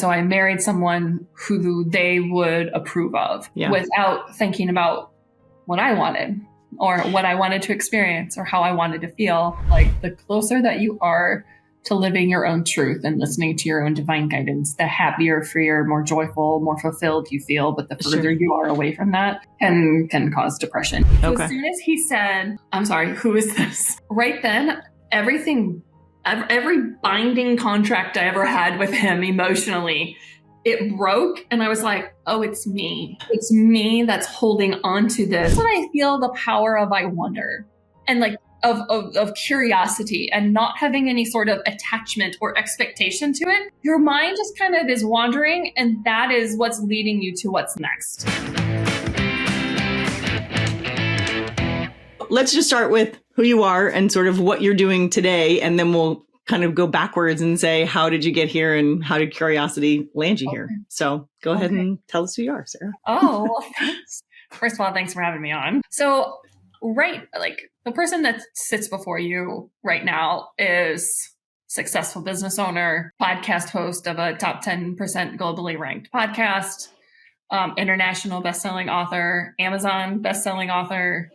so I married someone who they would approve of without thinking about what I wanted or what I wanted to experience or how I wanted to feel. Like the closer that you are to living your own truth and listening to your own divine guidance, the happier, freer, more joyful, more fulfilled you feel. But the further you are away from that can cause depression. So as soon as he said, I'm sorry, who is this? Right then, every binding contract I ever had with him emotionally, it broke. And I was like, oh, it's me. It's me that's holding on to this. When I feel the power of I wonder and like of curiosity and not having any sort of attachment or expectation to it, your mind just kind of is wandering, and that is what's leading you to what's next. Let's just start with who you are and sort of what you're doing today, and then we'll kind of go backwards and say, how did you get here and how did curiosity land you here? So go ahead and tell us who you are, Sarah. Oh, well, thanks. First of all, thanks for having me on. So, the person that sits before you right now is successful business owner, podcast host of a top 10% globally ranked podcast, international bestselling author, Amazon bestselling author,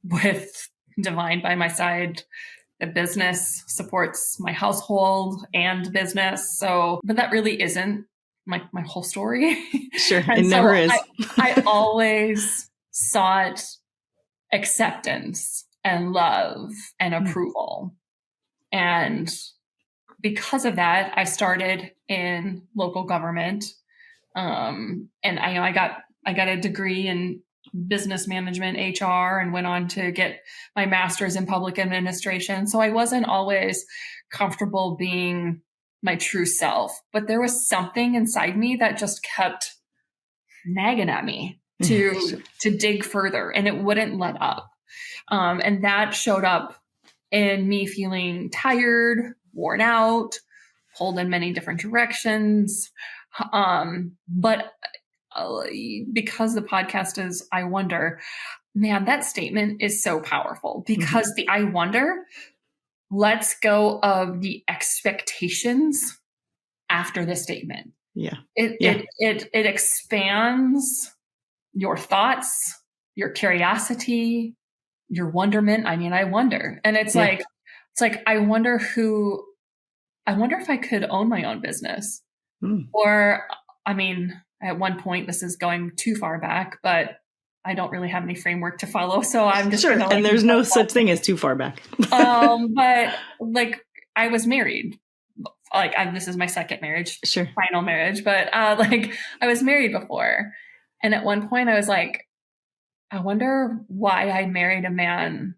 with Divine by my side. The business supports my household and business. So, but that really isn't my whole story. Sure. It never is. I always sought acceptance and love and approval. And because of that, I started in local government. And I got a degree in business management, HR, and went on to get my master's in public administration. So I wasn't always comfortable being my true self, but there was something inside me that just kept nagging at me to dig further, and it wouldn't let up. And that showed up in me feeling tired, worn out, pulled in many different directions. But because the podcast is I wonder, man, that statement is so powerful because the I wonder lets go of the expectations after the statement. It expands your thoughts, your curiosity, your wonderment. I mean, I wonder. And it's like I wonder if I could own my own business. Or, I mean, at one point, this is going too far back, but I don't really have any framework to follow. So I'm just and there's no such thing as too far back. But I was married. This is my second marriage, final marriage. But I was married before. And at one point I was like, I wonder why I married a man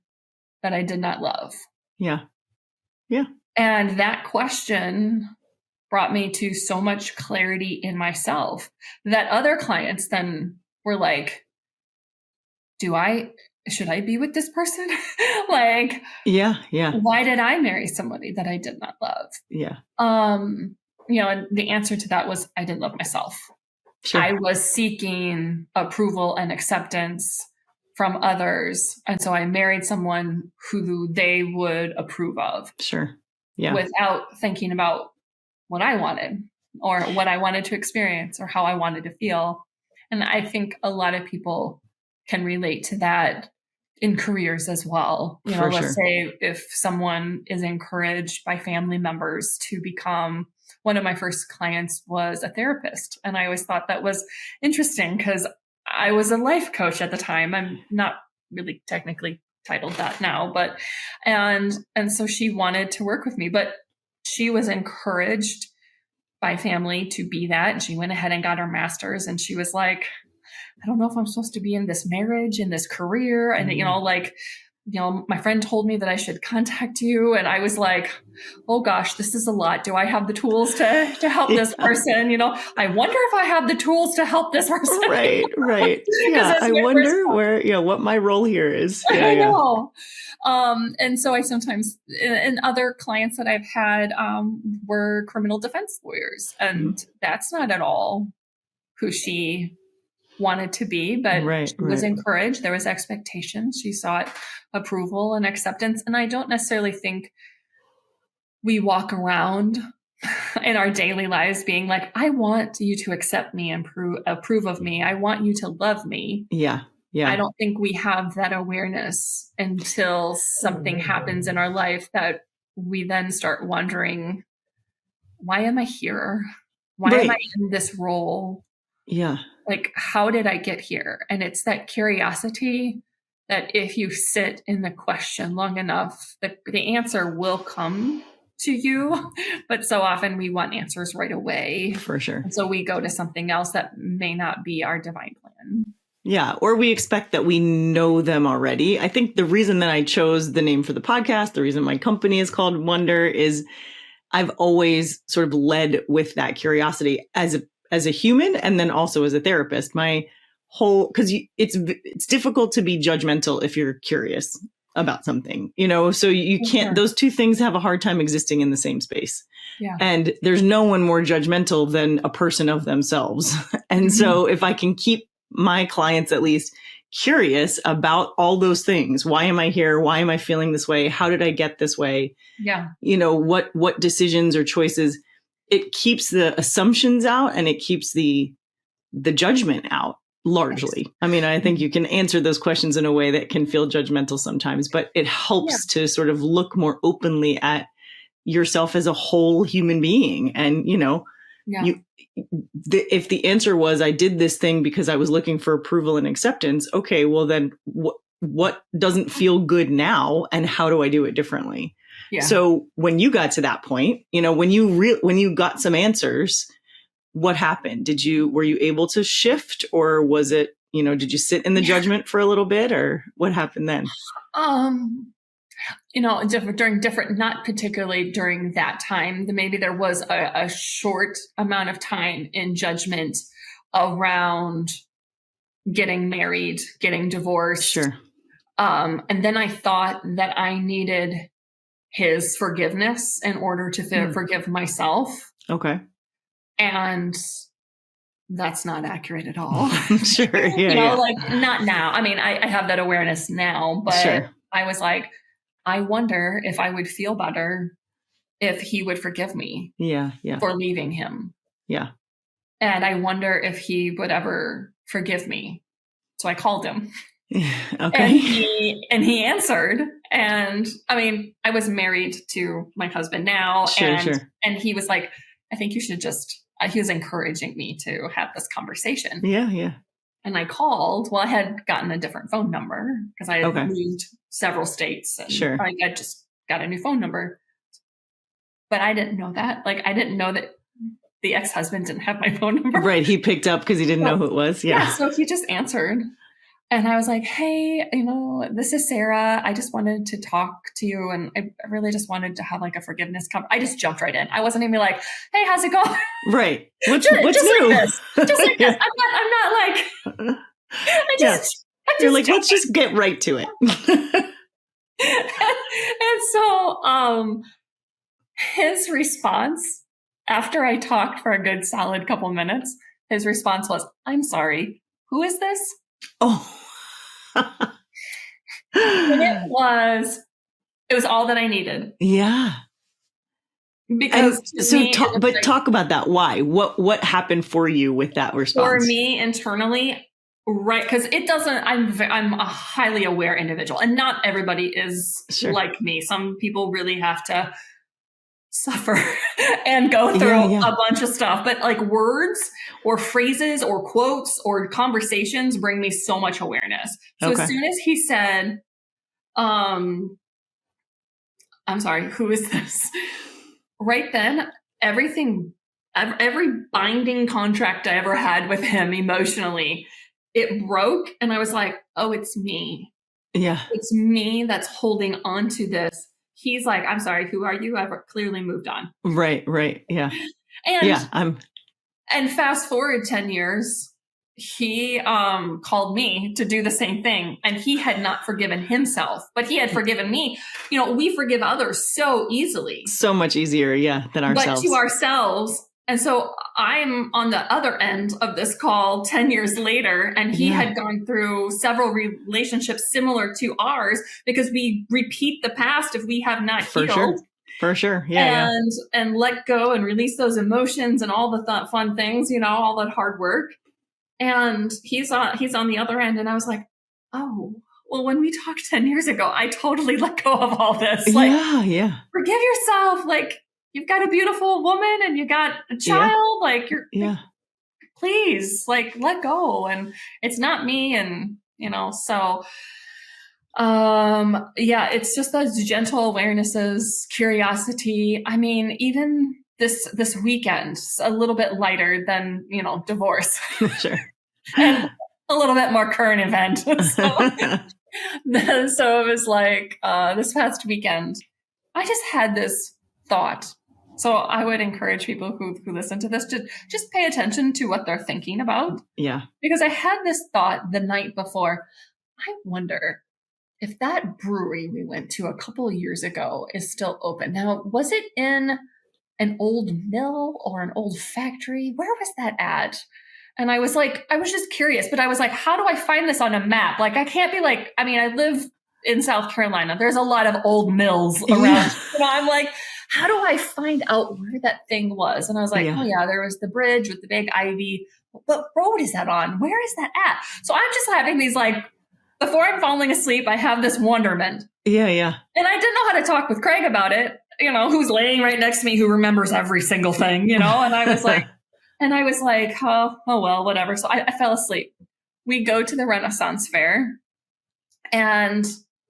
that I did not love. Yeah. And that question brought me to so much clarity in myself that other clients then were like, should I be with this person? Why did I marry somebody that I did not love? And the answer to that was I didn't love myself. I was seeking approval and acceptance from others. And so I married someone who they would approve of. Without thinking about what I wanted or what I wanted to experience or how I wanted to feel. And I think a lot of people can relate to that in careers as well. Let's say if someone is encouraged by family members to become, one of my first clients was a therapist. And I always thought that was interesting because I was a life coach at the time. I'm not really technically titled that now, but, and so she wanted to work with me, but she was encouraged by family to be that. And she went ahead and got her master's, and she was like, I don't know if I'm supposed to be in this marriage, in this career. And, my friend told me that I should contact you. And I was like, oh gosh, this is a lot. Do I have the tools to help this person? I wonder if I have the tools to help this person. Right. Yeah. I wonder what my role here is. I know. And so I sometimes, and other clients that I've had were criminal defense lawyers, and that's not at all who she wanted to be, but she was encouraged. There was expectations. She sought approval and acceptance. And I don't necessarily think we walk around in our daily lives being like, I want you to accept me and approve of me. I want you to love me. Yeah. Yeah. I don't think we have that awareness until something happens in our life that we then start wondering, why am I here? Why am I in this role? Yeah. Like, how did I get here? And it's that curiosity that if you sit in the question long enough, the answer will come to you. But so often we want answers right away. For sure. And so we go to something else that may not be our divine plan. Yeah. Or we expect that we know them already. I think the reason that I chose the name for the podcast, the reason my company is called Wonder, is I've always sort of led with that curiosity as a human, and then also as a therapist. My whole, because it's difficult to be judgmental if you're curious about something, so you can't, those two things have a hard time existing in the same space. Yeah. And there's no one more judgmental than a person of themselves. And so if I can keep my clients at least curious about all those things, why am I here? Why am I feeling this way? How did I get this way? Yeah. What decisions or choices, it keeps the assumptions out and it keeps the judgment out largely. Yes. I mean, I think you can answer those questions in a way that can feel judgmental sometimes, but it helps to sort of look more openly at yourself as a whole human being. And, if the answer was, I did this thing because I was looking for approval and acceptance. Okay, well then what doesn't feel good now, and how do I do it differently? Yeah. So when you got to that point, when you got some answers, what happened? Were you able to shift, or was it, did you sit in the judgment for a little bit, or what happened then? During different, not particularly during that time, maybe there was a short amount of time in judgment around getting married, getting divorced. Sure. And then I thought that I needed his forgiveness in order to forgive myself. Okay. And that's not accurate at all. Sure. Yeah. Not now. I mean, I have that awareness now, but I was like, I wonder if I would feel better if he would forgive me for leaving him. Yeah. And I wonder if he would ever forgive me. So I called him. Okay. And he answered. And I mean, I was married to my husband now. And he was like, I think you should he was encouraging me to have this conversation. Yeah. Yeah. And I called. Well, I had gotten a different phone number because I had moved several states. And I just got a new phone number. But I didn't know that. I didn't know that the ex-husband didn't have my phone number. Right. He picked up because he didn't know who it was. Yeah. So he just answered. And I was like, hey, this is Sarah. I just wanted to talk to you. And I really just wanted to have a forgiveness I just jumped right in. I wasn't even like, hey, how's it going? Right. What's new? Like this. Just like this. I'm not like, You're like, let's just get right to it. And so his response, after I talked for a good solid couple minutes, his response was, I'm sorry, who is this? Oh. And it was all that I needed. Yeah. Because talk about that. Why? What happened for you with that response? For me internally, right? Because it doesn't. I'm a highly aware individual, and not everybody is like me. Some people really have to suffer and go through a bunch of stuff. But words or phrases or quotes or conversations bring me so much awareness. So as soon as he said, I'm sorry, who is this? Right then, every binding contract I ever had with him emotionally, it broke. And I was like, oh, it's me. Yeah. It's me that's holding on to this. He's like, I'm sorry, who are you? I've clearly moved on. Right. Yeah. And fast forward 10 years, he called me to do the same thing. And he had not forgiven himself, but he had forgiven me. We forgive others so easily. So much easier, than ourselves. But to ourselves. And so I'm on the other end of this call 10 years later, and he had gone through several relationships similar to ours because we repeat the past if we have not healed. Sure. For sure. Yeah. And let go and release those emotions and all the fun things, all that hard work. And he's on the other end. And I was like, oh, well, when we talked 10 years ago, I totally let go of all this. Like, yeah. Forgive yourself. Like, you've got a beautiful woman and you got a child. Like, please, like, let go. And it's not me. And, so, it's just those gentle awarenesses, curiosity. I mean, even this weekend, a little bit lighter than, divorce. Sure. And a little bit more current event. So it was like, this past weekend, I just had this thought. So I would encourage people who listen to this to just pay attention to what they're thinking about. Yeah. Because I had this thought the night before. I wonder if that brewery we went to a couple of years ago is still open. Now, was it in an old mill or an old factory? Where was that at? And I was just curious, but I was like, how do I find this on a map? Like, I can't be like, I live in South Carolina. There's a lot of old mills around. Yeah. I'm like, how do I find out where that thing was? And I was like, oh yeah, there was the bridge with the big ivy. What road is that on? Where is that at? So I'm just having these, like, before I'm falling asleep, I have this wonderment. Yeah. And I didn't know how to talk with Craig about it, who's laying right next to me, who remembers every single thing, and I was like, oh well, whatever. So I fell asleep. We go to the Renaissance Fair and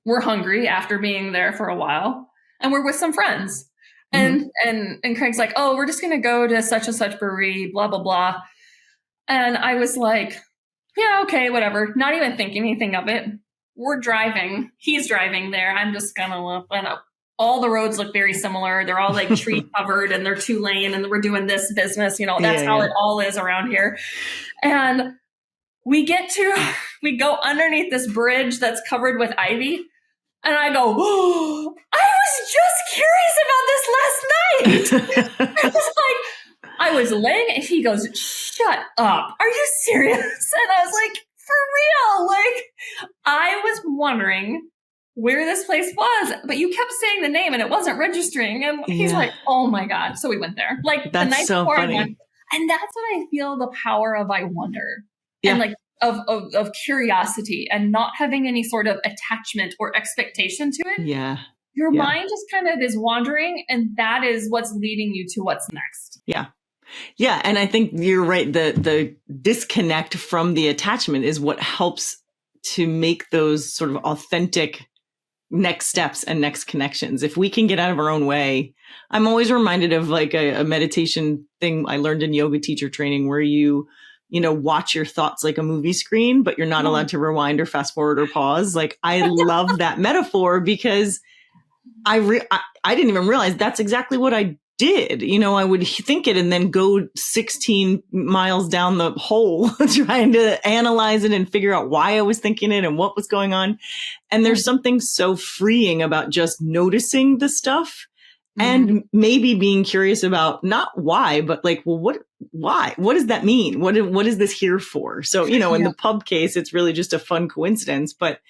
we're hungry after being there for a while, and we're with some friends. And Craig's like, oh, we're just going to go to such and such brewery, blah, blah, blah. And I was like, yeah, okay, whatever. Not even thinking anything of it. We're driving. He's driving there. I'm just going to look. And all the roads look very similar. They're all like tree covered and they're 2-lane and we're doing this business. That's how it all is around here. And we go underneath this bridge that's covered with ivy. And I go, oh, I was just curious about this last night. I was like, I was laying, and he goes, shut up. Are you serious? And I was like, for real? Like, I was wondering where this place was, but you kept saying the name and it wasn't registering. And he's like, oh my God. So we went there. Like, that's the night so before funny. I went, and that's what I feel the power of I wonder. Yeah. And like, of curiosity and not having any sort of attachment or expectation to it. Yeah. Your mind just kind of is wandering, and that is what's leading you to what's next. Yeah. Yeah. And I think you're right. The disconnect from the attachment is what helps to make those sort of authentic next steps and next connections. If we can get out of our own way, I'm always reminded of like a meditation thing I learned in yoga teacher training where you watch your thoughts like a movie screen, but you're not allowed to rewind or fast forward or pause. Like, I love that metaphor because I didn't even realize that's exactly what I did. I would think it and then go 16 miles down the hole trying to analyze it and figure out why I was thinking it and what was going on. And there's something so freeing about just noticing the stuff and maybe being curious about not why, but like, well, why? What does that mean? What is this here for? So, in the pub case, it's really just a fun coincidence, but,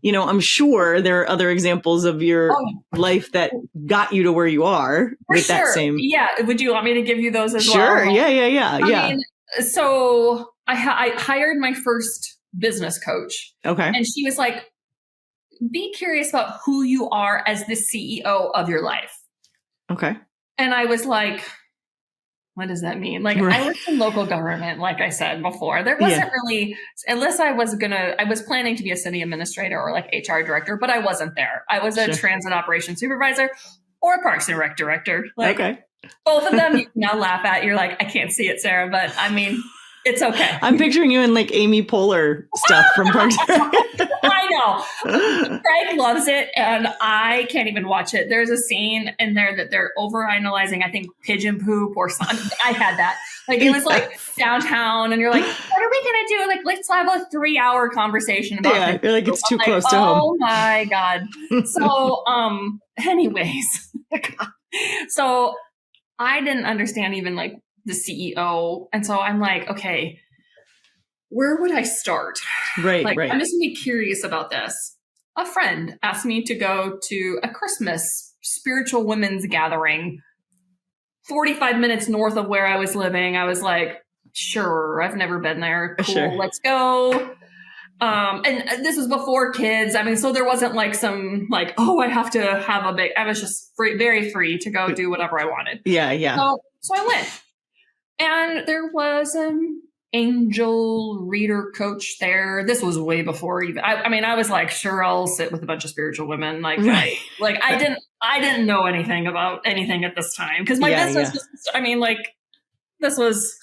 I'm sure there are other examples of your life that got you to where you are with that same. Yeah. Would you want me to give you those as well? Sure. Yeah. I mean, so I hired my first business coach. Okay. And she was like, be curious about who you are as the CEO of your life. Okay. And I was like, what does that mean? Like, I worked in local government, like I said before. There wasn't really, unless I was planning to be a city administrator or like HR director, but I wasn't there. I was a transit operations supervisor or a Parks and Rec director. Like, both of them you can now laugh at. You're like, I can't see it, Sarah, but I mean, it's okay. I'm picturing you in like Amy Poehler stuff from Parks and Rec. I know. Craig loves it, and I can't even watch it. There's a scene in there that they're overanalyzing, I think, pigeon poop or something. I had that. Like, it was like downtown, and you're like, what are we going to do? Like, let's have a 3-hour conversation about it. You're like, it's too close to home. Oh my God. So, anyways. So I didn't understand even like the CEO. And so I'm like, okay, where would I start? Right. I'm just gonna be curious about this. A friend asked me to go to a Christmas spiritual women's gathering 45 minutes north of where I was living. I was like, sure, I've never been there. Cool, Sure. let's go. And this was before kids. I mean, so there wasn't like some like, oh, I have to have a big, I was just free, very free to go do whatever I wanted. Yeah. Yeah. So I went, and there was an angel reader coach there. This was way before even, I mean, I was like, sure, I'll sit with a bunch of spiritual women. Like, Right. I didn't know anything about anything at this time. Cause my business was, I mean, like this was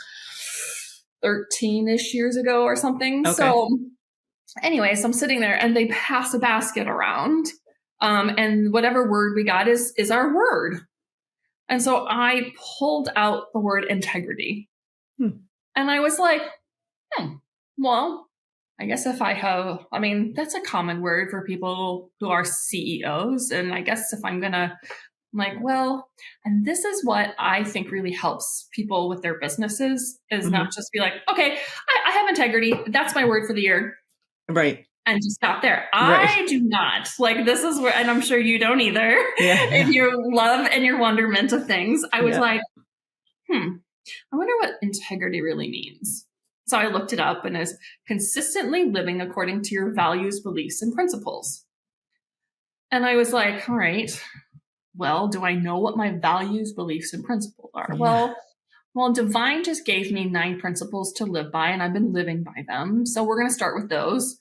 13-ish years ago or something. Okay. So anyways, I'm sitting there and they pass a basket around. And whatever word we got is our word. And so I pulled out the word integrity. And I was like, well, I guess if I have, I mean, that's a common word for people who are CEOs. And I guess if I'm going to, I'm like, well, and this is what I think really helps people with their businesses is not just be like, okay, I have integrity. That's my word for the year. Right. And just stop there. Right. I do not. Like, this is where, and I'm sure you don't either. Yeah. In your love and your wonderment of things. I was like, I wonder what integrity really means. So I looked it up, and is consistently living according to your values, beliefs, and principles. And I was like, all right, well, do I know what my values, beliefs, and principles are? Yeah. Well, Divine just gave me 9 principles to live by, and I've been living by them. So we're going to start with those.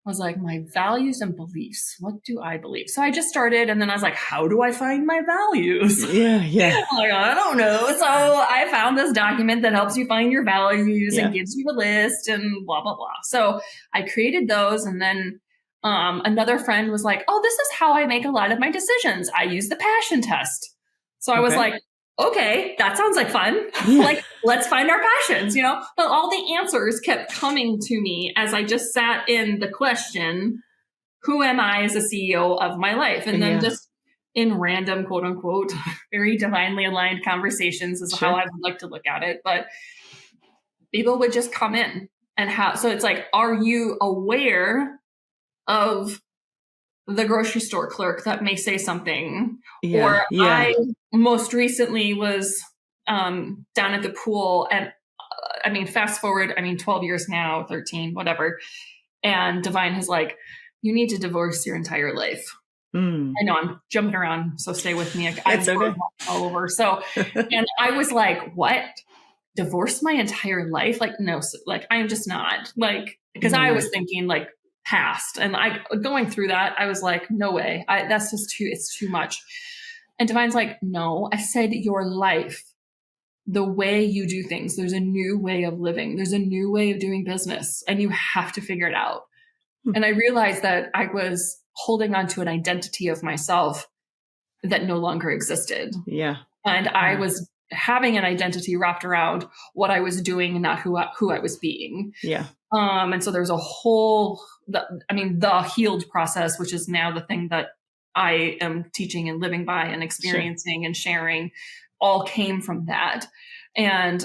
I was like, my values and beliefs. What do I believe? So I just started, and then I was like, how do I find my values? Yeah. I'm like, I don't know. So I found this document that helps you find your values and gives you a list and blah, blah, blah. So I created those, and then another friend was like, oh, this is how I make a lot of my decisions. I use the passion test. So I was like, okay, that sounds like fun. Like, let's find our passions, But all the answers kept coming to me as I just sat in the question, who am I as a CEO of my life? And then just in random, quote unquote, very divinely aligned conversations is how I would like to look at it. But people would just come in and so it's like, are you aware of the grocery store clerk that may say something? I most recently was down at the pool, and fast forward, 12 years now, 13, whatever. And Divine is like, you need to divorce your entire life. I know I'm jumping around, so stay with me. I'm okay. All over. So, and I was like, what? Divorce my entire life? Like, no, like, I'm just not, like, because I was thinking like past, and going through that, I was like, no way. That's just it's too much. And Divine's like, no, I said your life, the way you do things. There's a new way of living. There's a new way of doing business, and you have to figure it out. And I realized that I was holding on to an identity of myself that no longer existed. Yeah. And I was having an identity wrapped around what I was doing and not who I was being. Yeah. And so there's a whole, the healed process, which is now the thing that I am teaching and living by and experiencing and sharing, all came from that. And,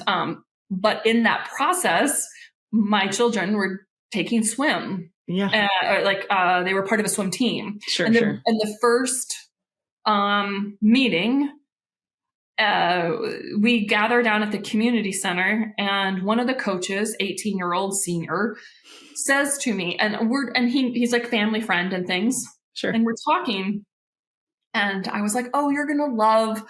but in that process, my children were taking swim. Yeah. They were part of a swim team. And the first meeting, we gather down at the community center, and one of the coaches, 18-year-old senior, says to me, and he's like family friend and things. Sure. And we're talking, and I was like, oh, you're going to love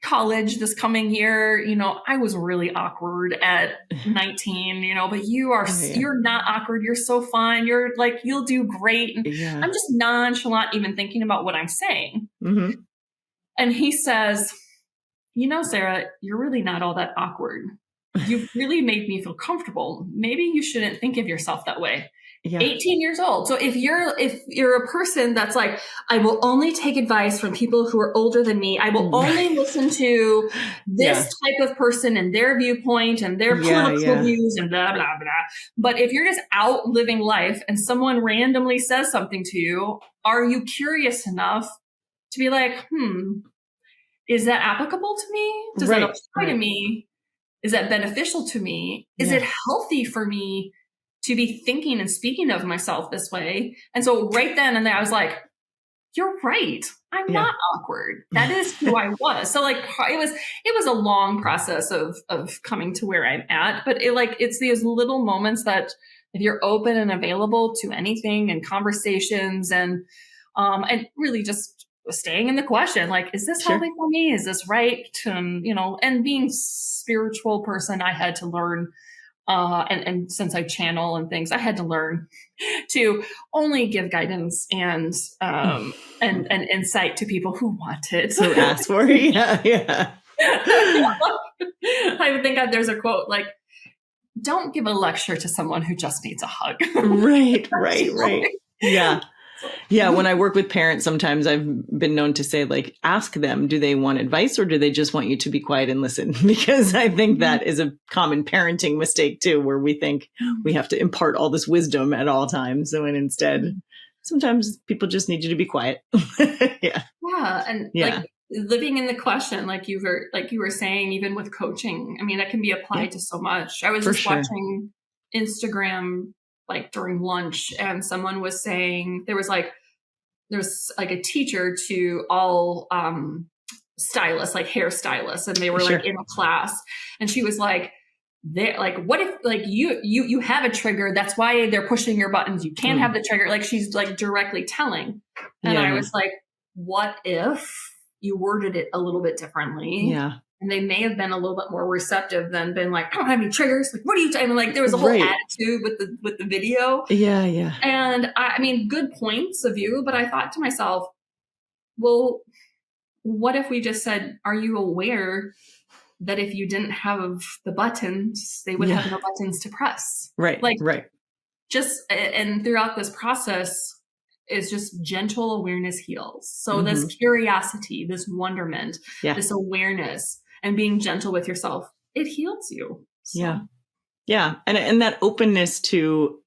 college this coming year. I was really awkward at 19, but you're not awkward. You're so fun. You're like, you'll do great. And I'm just nonchalant, even thinking about what I'm saying. Mm-hmm. And he says, Sarah, you're really not all that awkward. You've really made me feel comfortable. Maybe you shouldn't think of yourself that way. Yeah. 18 years old. So if you're a person that's like, I will only take advice from people who are older than me. I will only listen to this type of person and their viewpoint and their political views and blah, blah, blah. But if you're just out living life and someone randomly says something to you, are you curious enough to be like, is that applicable to me? Does that apply to me? Is that beneficial to me? Is it healthy for me to be thinking and speaking of myself this way? And so right then and there, I was like, you're right. I'm Yeah. not awkward. That is who I was. So like it was a long process of coming to where I'm at, but it's these little moments that if you're open and available to anything and conversations and really just staying in the question, like, is this Sure. healthy for me? Is this right? And being spiritual person, I had to learn and since I channel and things, I had to learn to only give guidance and insight to people who want it. Who asked for it? Yeah. I think there's a quote like, "Don't give a lecture to someone who just needs a hug." Right. Yeah. Yeah. When I work with parents, sometimes I've been known to say, like, ask them, do they want advice or do they just want you to be quiet and listen? Because I think that is a common parenting mistake too, where we think we have to impart all this wisdom at all times. So, and instead, sometimes people just need you to be quiet. Yeah. Yeah. And like living in the question, like you were saying, even with coaching, I mean, that can be applied to so much. I was just watching Instagram like during lunch, and someone was saying there's like a teacher to all stylists, like hairstylists, and they were like in a class, and she was like, they like, what if like you have a trigger, that's why they're pushing your buttons, you can't have the trigger, like she's like directly telling. And I was like, what if you worded it a little bit differently? Yeah. And they may have been a little bit more receptive than been like, I don't have any triggers. Like, what are you talking? Like there was a whole attitude with the video. Yeah. And I mean, good points of view, but I thought to myself, well, what if we just said, are you aware that if you didn't have the buttons, they would have no buttons to press? Right. Like, right. Just, and throughout this process is just gentle awareness heals. So this curiosity, this wonderment, this awareness, and being gentle with yourself, it heals you. So. Yeah. And that openness to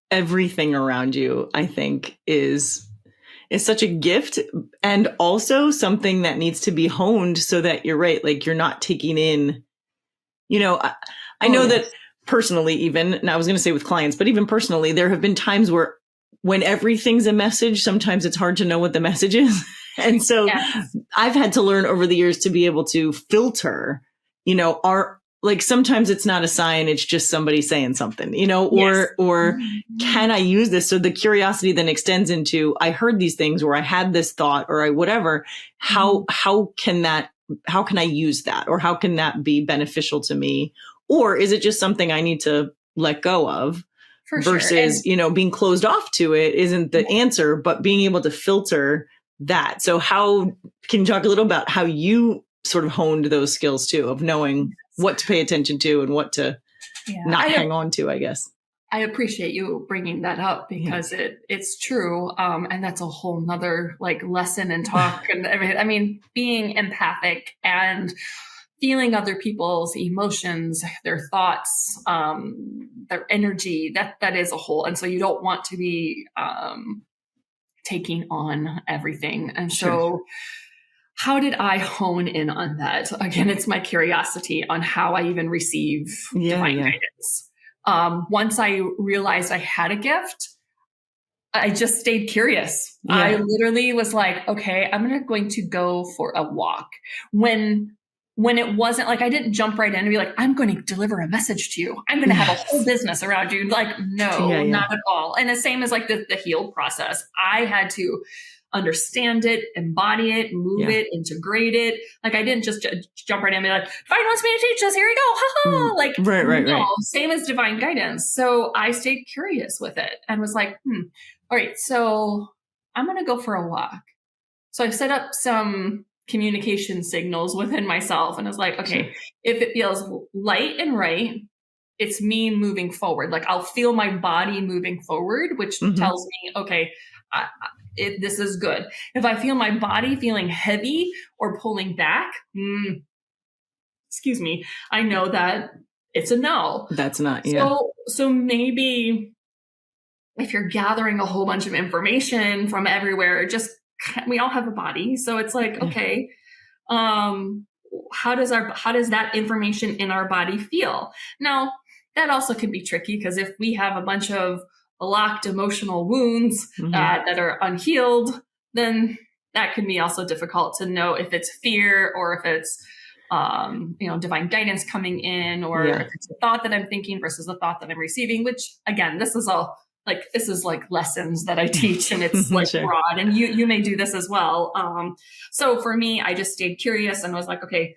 everything around you, I think is such a gift, and also something that needs to be honed so that you're right. Like you're not taking in, I know that personally, even, and I was going to say with clients, but even personally, there have been times where when everything's a message, sometimes it's hard to know what the message is. And so I've had to learn over the years to be able to filter, like sometimes it's not a sign, it's just somebody saying something, or can I use this? So the curiosity then extends into, I heard these things, or I had this thought, or I whatever. How can I use that? Or how can that be beneficial to me? Or is it just something I need to let go of? Versus, being closed off to it isn't the answer, but being able to filter that. So how can you talk a little about how you sort of honed those skills too, of knowing what to pay attention to and what to not hang on to, I guess. I appreciate you bringing that up because it's true. And that's a whole nother like lesson and talk. And I mean, being empathic and feeling other people's emotions, their thoughts, their energy, that is a whole. And so you don't want to be taking on everything. And so how did I hone in on that? Again, it's my curiosity on how I even receive divine guidance. Once I realized I had a gift, I just stayed curious. I literally was like, okay, I'm going to go for a walk. When it wasn't like, I didn't jump right in and be like, I'm going to deliver a message to you. I'm going to have a whole business around you. Like, no, not at all. And the same as like the heal process. I had to understand it, embody it, move it, integrate it. Like I didn't just jump right in and be like, divine wants me to teach this. Here we go. Ha ha. Like, right. Same as divine guidance. So I stayed curious with it and was like, all right, so I'm going to go for a walk. So I set up some communication signals within myself and I was like, okay, if it feels light and right, it's me moving forward. Like I'll feel my body moving forward, which tells me, okay, this is good. If I feel my body feeling heavy or pulling back, excuse me, I know that it's a no. That's not, So maybe if you're gathering a whole bunch of information from everywhere, we all have a body. So it's like, okay, how does that information in our body feel? Now, that also can be tricky because if we have a bunch of locked emotional wounds that are unhealed, then that can be also difficult to know if it's fear or if it's, divine guidance coming in, or if it's a thought that I'm thinking versus a thought that I'm receiving, which again, this is like lessons that I teach, and it's like Sure. broad, and you may do this as well. So for me, I just stayed curious and was like, okay,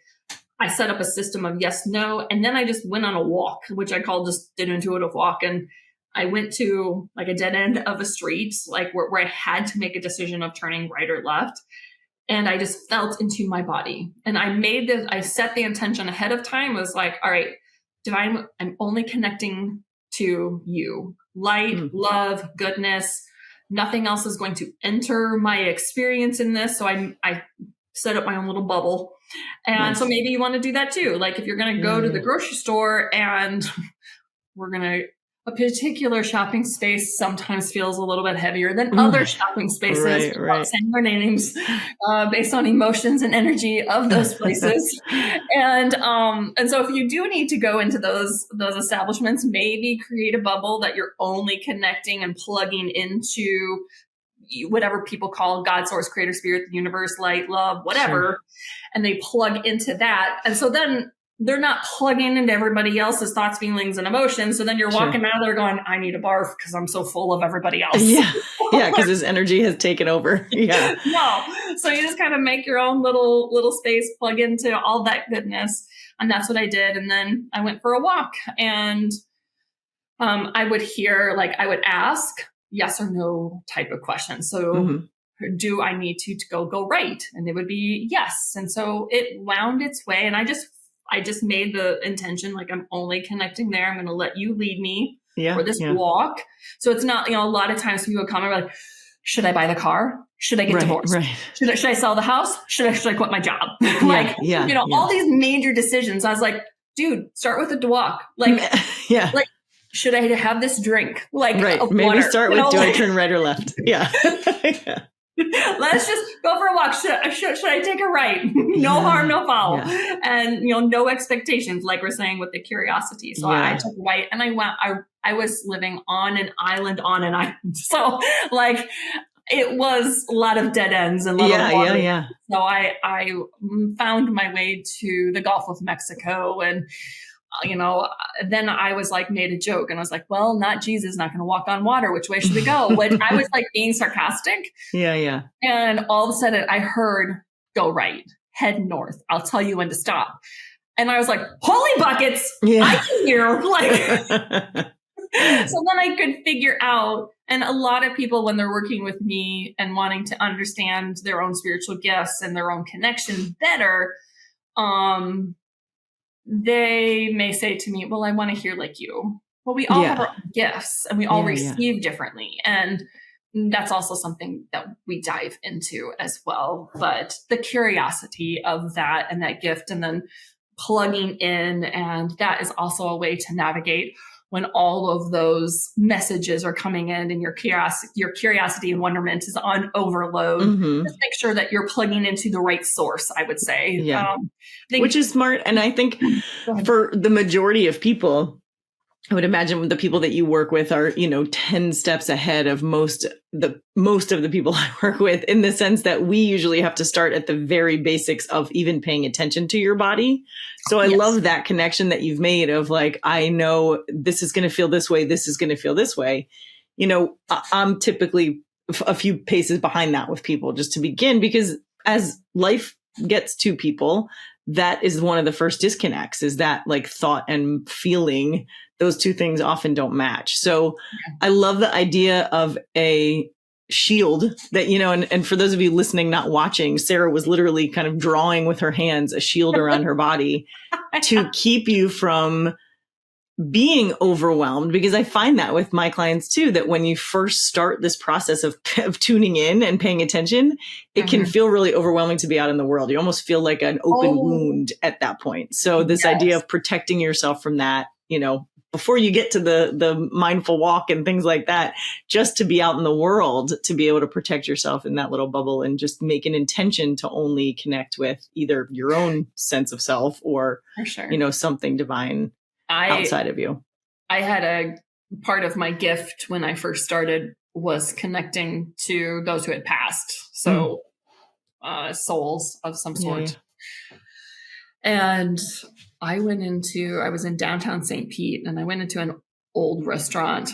I set up a system of yes, no. And then I just went on a walk, which I call just an intuitive walk. And I went to like a dead end of a street, like where I had to make a decision of turning right or left. And I just felt into my body. And I set the intention ahead of time, was like, all right, divine, I'm only connecting to you. Light, love, goodness. Nothing else is going to enter my experience in this. So I set up my own little bubble. And so maybe you want to do that too. Like if you're going to go to the grocery store and a particular shopping space sometimes feels a little bit heavier than other shopping spaces, right. saying their names, based on emotions and energy of those places. And so if you do need to go into those establishments, maybe create a bubble that you're only connecting and plugging into whatever people call God, source, creator, spirit, the universe, light, love, whatever. Sure. And they plug into that. And so then they're not plugging into everybody else's thoughts, feelings, and emotions. So then you're walking out of there going, I need a barf because I'm so full of everybody else. Yeah. Yeah. Because his energy has taken over. Yeah. No. So you just kind of make your own little space, plug into all that goodness. And that's what I did. And then I went for a walk, and I would ask yes or no type of questions. So do I need to go right? And it would be yes. And so it wound its way. And I just made the intention, like, I'm only connecting there. I'm going to let you lead me for this walk. So it's not, a lot of times people come and are like, should I buy the car? Should I get divorced? Right. Should I sell the house? Should I quit my job? All these major decisions. I was like, dude, start with a walk. Like, like, should I have this drink? Like, maybe water? Start with, do I turn right or left? Yeah. Let's just go for a walk. Should I take a right? No harm, no foul. Yeah. And, no expectations, like we're saying with the curiosity. So I took right, and I was living on an island. So like, it was a lot of dead ends and water. Yeah. So I found my way to the Gulf of Mexico, and then I was like, made a joke, and I was like, well, not Jesus, not going to walk on water. Which way should we go? Which I was like being sarcastic. Yeah. And all of a sudden I heard, go right, head north. I'll tell you when to stop. And I was like, holy buckets, I can hear. Like, so then I could figure out, and a lot of people, when they're working with me and wanting to understand their own spiritual gifts and their own connection better, they may say to me, well, I want to hear like you. Well, we all have our own gifts, and we all receive differently. And that's also something that we dive into as well. But the curiosity of that and that gift, and then plugging in, and that is also a way to navigate when all of those messages are coming in, and your curiosity and wonderment is on overload. Just make sure that you're plugging into the right source, I would say. Which is smart. And I think for the majority of people, I would imagine the people that you work with are, 10 steps ahead of most of the people I work with, in the sense that we usually have to start at the very basics of even paying attention to your body. So I love that connection that you've made of like, I know this is going to feel this way. This is going to feel this way. I'm typically a few paces behind that with people, just to begin, because as life gets to people, that is one of the first disconnects, is that like thought and feeling. Those two things often don't match. So I love the idea of a shield that, and for those of you listening, not watching, Sarah was literally kind of drawing with her hands a shield around her body to keep you from being overwhelmed. Because I find that with my clients too, that when you first start this process of tuning in and paying attention, it can feel really overwhelming to be out in the world. You almost feel like an open wound at that point. So this idea of protecting yourself from that, before you get to the mindful walk and things like that, just to be out in the world, to be able to protect yourself in that little bubble, and just make an intention to only connect with either your own sense of self or, something divine outside of you. I had a part of my gift when I first started was connecting to those who had passed. So souls of some sort. And I was in downtown St. Pete, and I went into an old restaurant.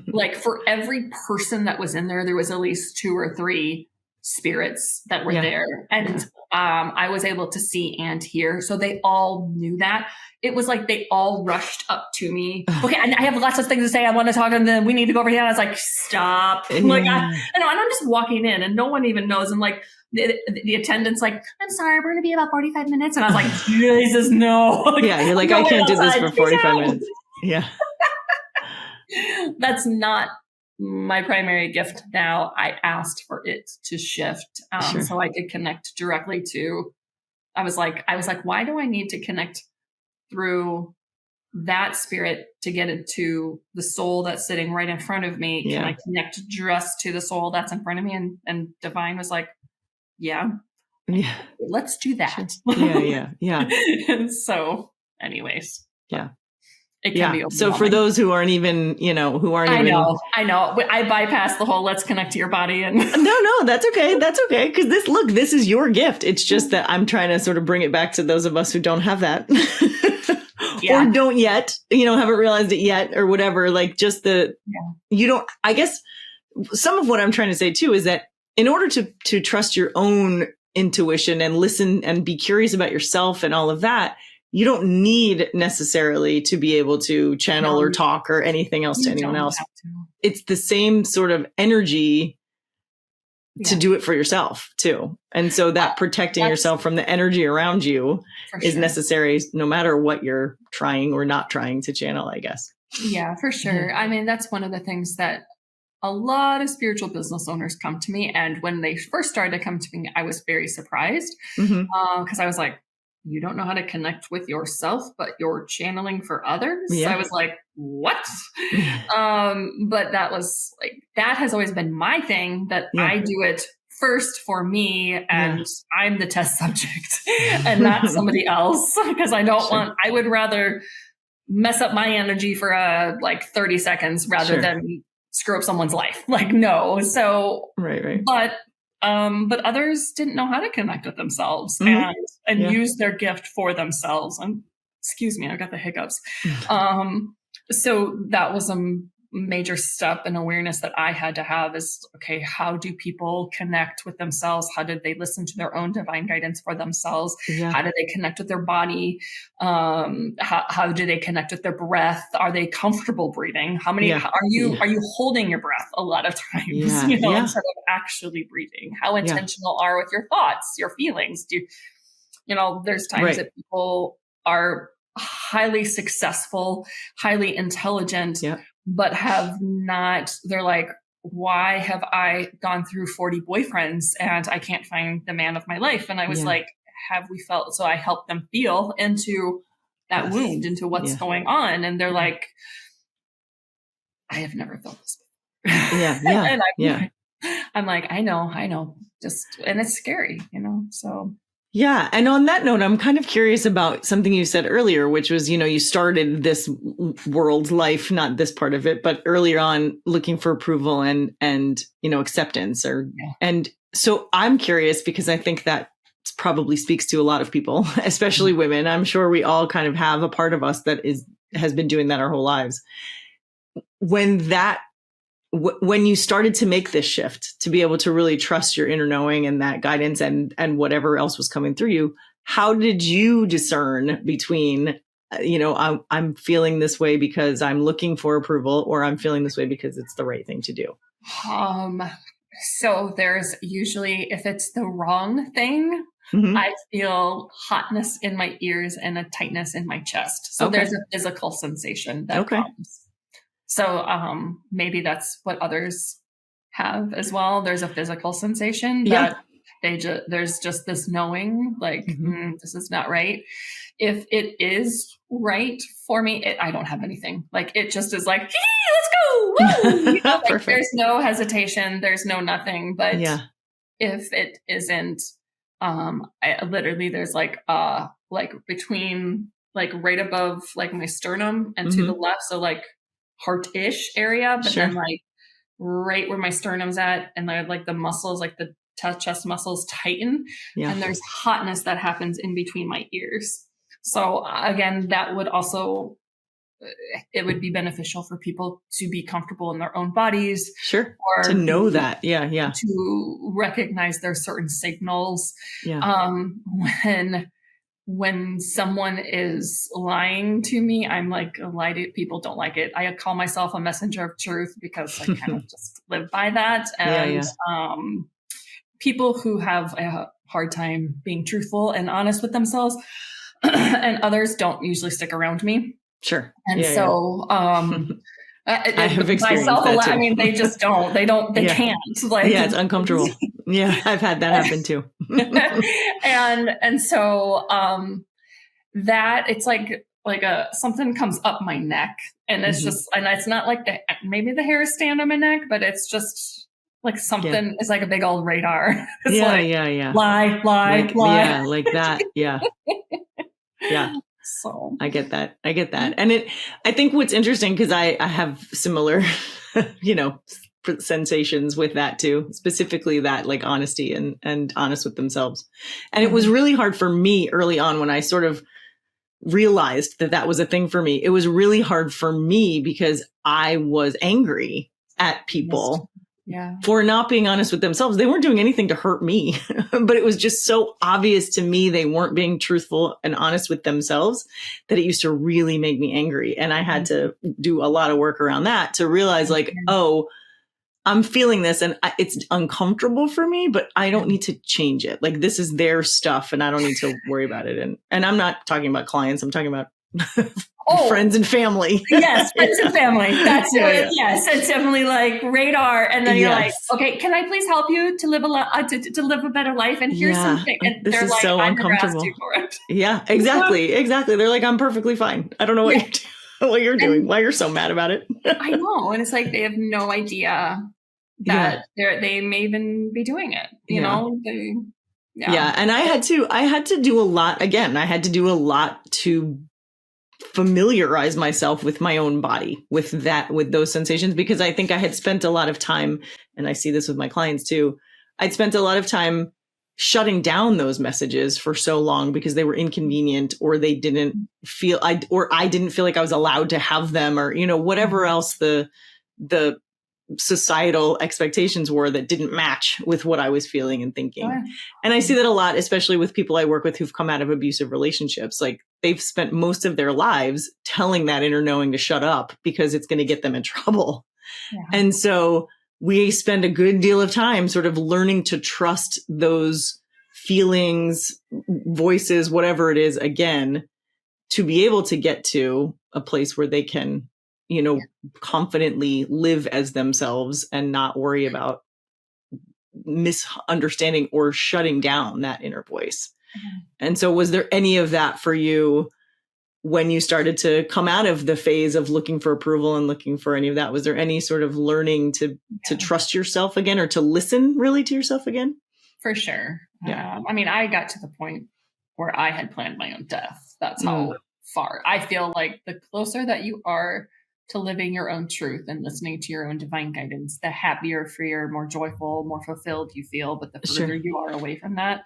Like for every person that was in there was at least 2 or 3 spirits that were there. And I was able to see and hear. So they all knew that. It was like they all rushed up to me. Okay, I have lots of things to say. I want to talk, and then we need to go over here. And I was like, stop. Like, and I'm just walking in, and no one even knows. And like the attendant's like, I'm sorry, we're going to be about 45 minutes. And I was like, Jesus, no. Yeah, you're like, I can't do this for 45 minutes. Yeah. That's not my primary gift now. I asked for it to shift so I could connect directly to, I was like, why do I need to connect through that spirit to get into the soul that's sitting right in front of me? Can I connect just to the soul that's in front of me? And Divine was like, yeah, let's do that. Yeah. So anyways. Yeah. It can be overwhelming. So for those who aren't even, I know. I bypassed the whole let's connect to your body and No, that's okay. That's okay. Because this is your gift. It's just that I'm trying to sort of bring it back to those of us who don't have that. Or don't yet, haven't realized it yet or whatever. Like just I guess some of what I'm trying to say too is that in order to trust your own intuition and listen and be curious about yourself and all of that, you don't need necessarily to be able to channel or talk or anything else to anyone else. It's the same sort of energy to do it for yourself too. And so that protecting yourself from the energy around you is necessary no matter what you're trying or not trying to channel, I guess. Yeah, for sure. I mean, that's one of the things that a lot of spiritual business owners come to me. And when they first started to come to me, I was very surprised because I was like, you don't know how to connect with yourself, but you're channeling for others. Yeah. I was like, what? But that has always been my thing, that I do it first for me and I'm the test subject and not somebody else, because I would rather mess up my energy for 30 seconds rather than screw up someone's life. Like, no. So, right. But others didn't know how to connect with themselves and use their gift for themselves. And excuse me, I got the hiccups. So that was a major step and awareness that I had to have is, okay, how do people connect with themselves? How did they listen to their own divine guidance for themselves? Yeah. How do they connect with their body? How do they connect with their breath? Are they comfortable breathing? Are you holding your breath a lot of times, instead of actually breathing? How intentional are with your thoughts, your feelings? There's times that people are highly successful, highly intelligent, but they're like, why have I gone through 40 boyfriends and I can't find the man of my life? And I was like, have we felt? So I helped them feel into that wound, into what's going on. And they're like, I have never felt this before. And I'm like, I know, and it's scary, so. Yeah. And on that note, I'm kind of curious about something you said earlier, which was, you started this world life, not this part of it, but earlier on looking for approval and acceptance and so I'm curious because I think that probably speaks to a lot of people, especially women. I'm sure we all kind of have a part of us that has been doing that our whole lives. When you started to make this shift to be able to really trust your inner knowing and that guidance and whatever else was coming through you, how did you discern between, I'm feeling this way because I'm looking for approval, or I'm feeling this way because it's the right thing to do? So there's usually, if it's the wrong thing, I feel hotness in my ears and a tightness in my chest. So there's a physical sensation that comes. So maybe that's what others have as well. There's a physical sensation that there's just this knowing, like, this is not right. If it is right for me, I don't have anything. Like, it just is like, hey, let's go. Woo! There's no hesitation. There's no nothing. But if it isn't, there's between, right above, my sternum and to the left. So heart-ish area, but Sure. then like right where my sternum's at, and like the muscles, like the chest muscles tighten, Yeah. and there's hotness that happens in between my ears. So again, that would also, it would be beneficial for people to be comfortable in their own bodies. Sure. Or To know that. Yeah. Yeah. to recognize there's certain signals. Yeah. When someone is lying to me, I'm like, lie to people don't like it. I call myself a messenger of truth because I kind of just live by that. And people who have a hard time being truthful and honest with themselves and others don't usually stick around me. Sure. And I have experienced myself that too. I mean, they just don't. They can't. Like, it's uncomfortable. Yeah, I've had that happen too. and so that it's like something comes up my neck, and it's just, and it's not like maybe the hair stand on my neck, but it's just like something is like a big old radar. It's lie, like that. Yeah. Yeah. So I get that. And I think what's interesting, because I have similar, sensations with that too, specifically that like honesty and honest with themselves. And it was really hard for me early on when I sort of realized that was a thing for me. It was really hard for me because I was angry at people for not being honest with themselves. They weren't doing anything to hurt me, but it was just so obvious to me they weren't being truthful and honest with themselves that it used to really make me angry. And I had to do a lot of work around that to realize like, oh, I'm feeling this and it's uncomfortable for me, but I don't need to change it. Like, this is their stuff and I don't need to worry about it. And I'm not talking about clients. I'm talking about friends and family. Yes, friends and family. That's it. Yes, it's definitely like radar. And then you're like, okay, can I please help you to live to live a better life? And here's something. And this is like, so uncomfortable. For it. Yeah, exactly. They're like, I'm perfectly fine. I don't know what you're doing. Why you're so mad about it. I know. And it's like, they have no idea that they may even be doing it. You know, and I had to do a lot. Again, I had to do a lot to familiarize myself with my own body, with those sensations, because I think I had spent a lot of time, and I see this with my clients too, I'd spent a lot of time shutting down those messages for so long because they were inconvenient, or they didn't feel I didn't feel like I was allowed to have them, or, whatever else the societal expectations were that didn't match with what I was feeling and thinking. And I see that a lot, especially with people I work with who've come out of abusive relationships. Like, they've spent most of their lives telling that inner knowing to shut up because it's going to get them in trouble. And so we spend a good deal of time sort of learning to trust those feelings, voices, whatever it is, again, to be able to get to a place where they can confidently live as themselves and not worry about misunderstanding or shutting down that inner voice. And so was there any of that for you when you started to come out of the phase of looking for approval and looking for any of that? Was there any sort of learning to trust yourself again, or to listen really to yourself again? For sure. I mean, I got to the point where I had planned my own death. That's how far. I feel like the closer that you are to living your own truth and listening to your own divine guidance, the happier, freer, more joyful, more fulfilled you feel. But the further you are away from that,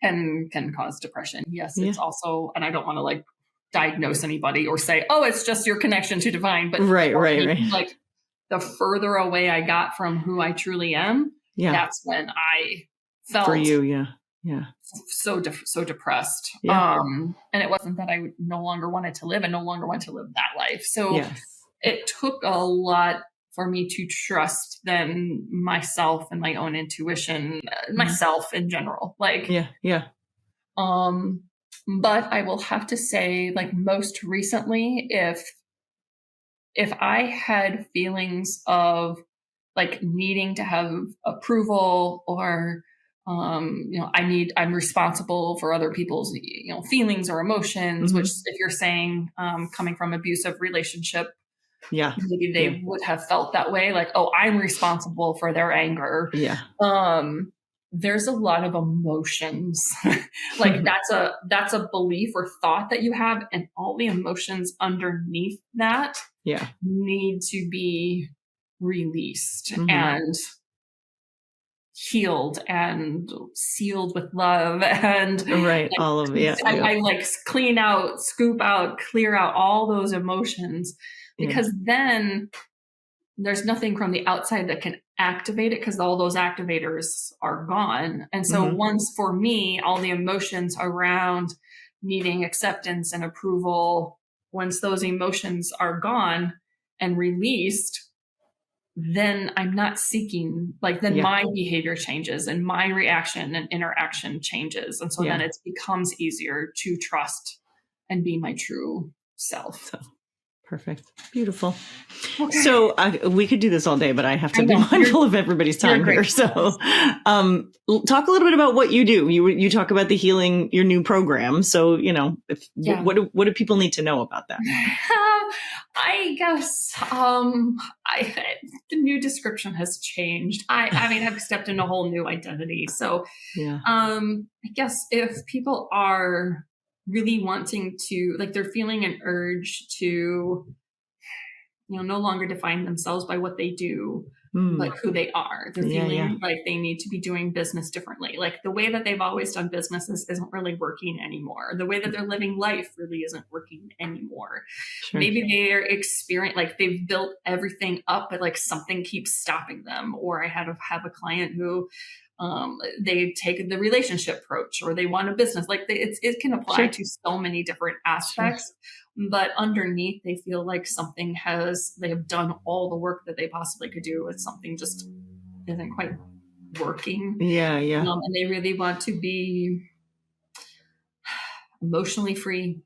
can cause depression. Yes, it's also, and I don't want to like diagnose anybody or say, oh, it's just your connection to divine. But right. Like, the further away I got from who I truly am, that's when I felt for you, so depressed. And it wasn't that I no longer wanted to live and no longer wanted to live that life. So it took a lot for me to trust then myself and my own intuition, myself in general. Like, but I will have to say, like, most recently, if I had feelings of like needing to have approval, or I'm responsible for other people's, feelings or emotions, which if you're saying, coming from abusive relationship, maybe they would have felt that way. Like, oh, I'm responsible for their anger. There's a lot of emotions. Like, that's a belief or thought that you have, and all the emotions underneath that Yeah. need to be released and healed and sealed with love and right. All of it. I like clean out, scoop out, clear out all those emotions, because then there's nothing from the outside that can activate it, because all those activators are gone. And so once, for me, all the emotions around needing acceptance and approval, once those emotions are gone and released, then I'm not seeking, like, then my behavior changes and my reaction and interaction changes. And so then it becomes easier to trust and be my true self. Perfect. Beautiful. Okay. So we could do this all day, but I have to be mindful of everybody's time here. So talk a little bit about what you do. You talk about the healing, your new program. So, what do people need to know about that? I guess the new description has changed. I mean, I've stepped into a whole new identity. So I guess if people are really wanting to, like, they're feeling an urge to, no longer define themselves by what they do, but who they are. They're feeling like they need to be doing business differently. Like, the way that they've always done business isn't really working anymore. The way that they're living life really isn't working anymore. Sure. Maybe they're like, they've built everything up, but like something keeps stopping them. Or I have a client who, they take the relationship approach, or they want a business. Like, it can apply to so many different aspects, but underneath they feel like they have done all the work that they possibly could do, and something just isn't quite working. And they really want to be emotionally free.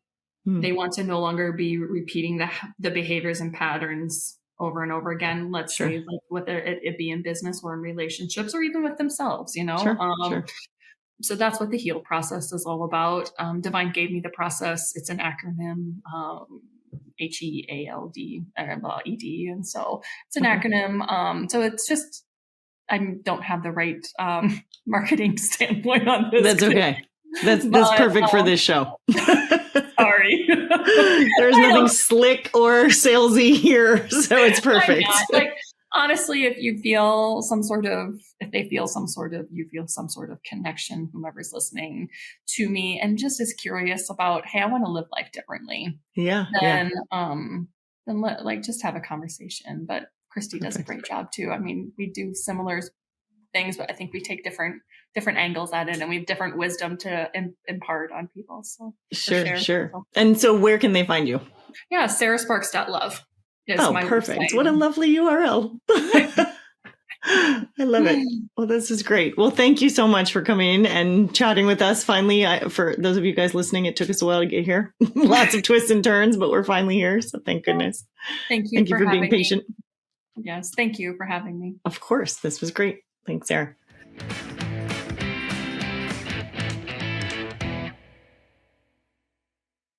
They want to no longer be repeating the behaviors and patterns over and over again. Let's say, like, whether it be in business or in relationships or even with themselves, So that's what the HEAL process is all about. Divine gave me the process. It's an acronym, HEALD, ED. And so it's an acronym. So it's just, I don't have the right marketing standpoint on this. That's okay. That's perfect for this show. Sorry. There's nothing slick or salesy here, so it's perfect. Like, honestly, if you feel some sort of connection, whomever's listening to me, and just is curious about, hey, I want to live life differently. Then just have a conversation. But Christy does a great job too. I mean, we do similar things, but I think we take different angles at it, and we have different wisdom to impart on people. So sure. And so where can they find you? sarahsparks.love is my perfect website. What a lovely URL. I love it. Well, this is great. Well, thank you so much for coming in and chatting with us. Finally, for those of you guys listening, it took us a while to get here. Lots of twists and turns, but we're finally here. So thank goodness. Thank you for being patient. Yes, thank you for having me. Of course. This was great. Thanks, Sarah.